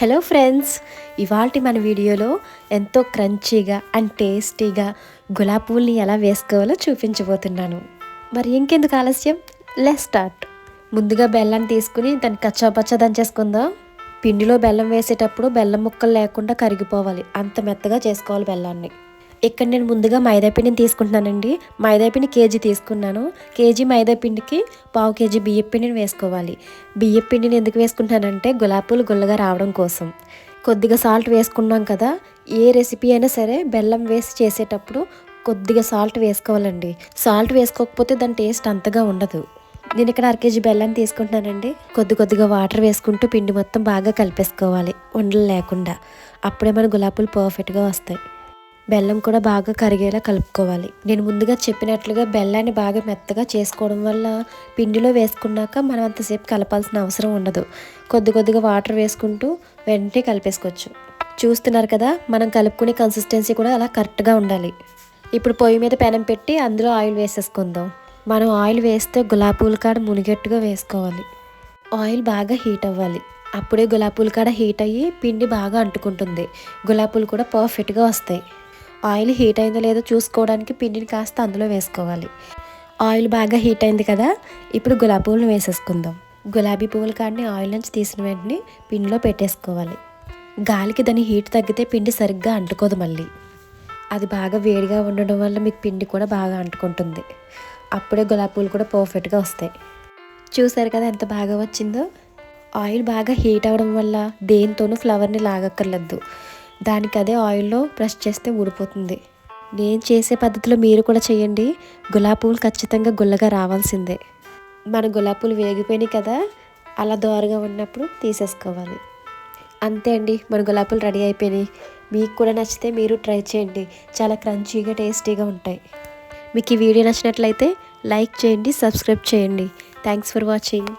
Hello friends, ఇవాల్టి మన వీడియోలో ఎంతో క్రంచీగా అండ్ టేస్టీగా గులాబీ పువ్వుల్ని ఎలా వేసుకోవాలో చూపించబోతున్నాను. మరి ఇంకెందుకు ఆలస్యం, లెట్స్ స్టార్ట్. ముందుగా బెల్లాన్ని తీసుకుని దాన్ని కచ్చాపచ్చా దంచేసుకుందాం. పిండిలో బెల్లం వేసేటప్పుడు బెల్లం ముక్కలు లేకుండా కరిగిపోవాలి, అంత మెత్తగా చేసుకోవాలి బెల్లాన్ని. ఇక్కడ నేను ముందుగా మైదాపిండిని తీసుకుంటున్నానండి. మైదాపిండి కేజీ తీసుకున్నాను. కేజీ మైదాపిండికి పావు కేజీ బియ్యపిండిని వేసుకోవాలి. బియ్యపిండిని ఎందుకు వేసుకుంటానంటే గులాబీ పూలు గుల్లగా రావడం కోసం. కొద్దిగా సాల్ట్ వేసుకున్నాం కదా, ఏ రెసిపీ అయినా సరే బెల్లం వేసి చేసేటప్పుడు కొద్దిగా సాల్ట్ వేసుకోవాలండి. సాల్ట్ వేసుకోకపోతే దాని టేస్ట్ అంతగా ఉండదు. నేను ఇక్కడ అరకేజీ బెల్లాన్ని తీసుకుంటున్నానండి. కొద్దిగా వాటర్ వేసుకుంటూ పిండి మొత్తం బాగా కలిపేసుకోవాలి, ఉండలు లేకుండా. అప్పుడే మన గులాబీ పూలు పర్ఫెక్ట్గా వస్తాయి. బెల్లం కూడా బాగా కరిగేలా కలుపుకోవాలి. నేను ముందుగా చెప్పినట్లుగా బెల్లాన్ని బాగా మెత్తగా చేసుకోవడం వల్ల పిండిలో వేసుకున్నాక మనం అంతసేపు కలపాల్సిన అవసరం ఉండదు. కొద్దిగా వాటర్ వేసుకుంటూ వెంటనే కలిపేసుకోవచ్చు. చూస్తున్నారు కదా, మనం కలుపుకునే కన్సిస్టెన్సీ కూడా అలా కరెక్ట్గా ఉండాలి. ఇప్పుడు పొయ్యి మీద పెనం పెట్టి అందులో ఆయిల్ వేసేసుకుందాం. మనం ఆయిల్ వేస్తే గులాబీ పూల కాడ మునిగట్టుగా వేసుకోవాలి. ఆయిల్ బాగా హీట్ అవ్వాలి. అప్పుడే గులాబీ పూల కాడ హీట్ అయ్యి పిండి బాగా అంటుకుంటుంది. గులాబీ పూలు కూడా పర్ఫెక్ట్గా వస్తాయి. ఆయిల్ హీట్ అయిందో లేదో చూసుకోవడానికి పిండిని కాస్త అందులో వేసుకోవాలి. ఆయిల్ బాగా హీట్ అయింది కదా, ఇప్పుడు గులాబీ పువ్వులను వేసేసుకుందాం. గులాబీ పువ్వుల కాడిని ఆయిల్ నుంచి తీసిన వెంటనే పిండిలో పెట్టేసుకోవాలి. గాలికి దాని హీట్ తగ్గితే పిండి సరిగ్గా అంటుకోదు. మళ్ళీ అది బాగా వేడిగా ఉండడం వల్ల మీకు పిండి కూడా బాగా అంటుకుంటుంది. అప్పుడే గులాబీ పువ్వులు కూడా పర్ఫెక్ట్గా వస్తాయి. చూసారు కదా ఎంత బాగా వచ్చిందో. ఆయిల్ బాగా హీట్ అవ్వడం వల్ల దేనితోనూ ఫ్లవర్ని లాగక్కర్లేదు. దానికి అదే ఆయిల్లో ప్రెస్ చేస్తే ఊడిపోతుంది. నేను చేసే పద్ధతిలో మీరు కూడా చేయండి. గులాబీ పువ్వులు ఖచ్చితంగా గుల్లగా రావాల్సిందే. మన గులాబీ పువ్వులు వేగిపోయినాయి కదా, అలా దోరగా ఉన్నప్పుడు తీసేసుకోవాలి. అంతే అండి, మన గులాబీ పువ్వులు రెడీ అయిపోయినాయి. మీకు కూడా నచ్చితే మీరు ట్రై చేయండి. చాలా క్రంచీగా టేస్టీగా ఉంటాయి. మీకు ఈ వీడియో నచ్చినట్లయితే లైక్ చేయండి, సబ్స్క్రైబ్ చేయండి. Thanks for watching.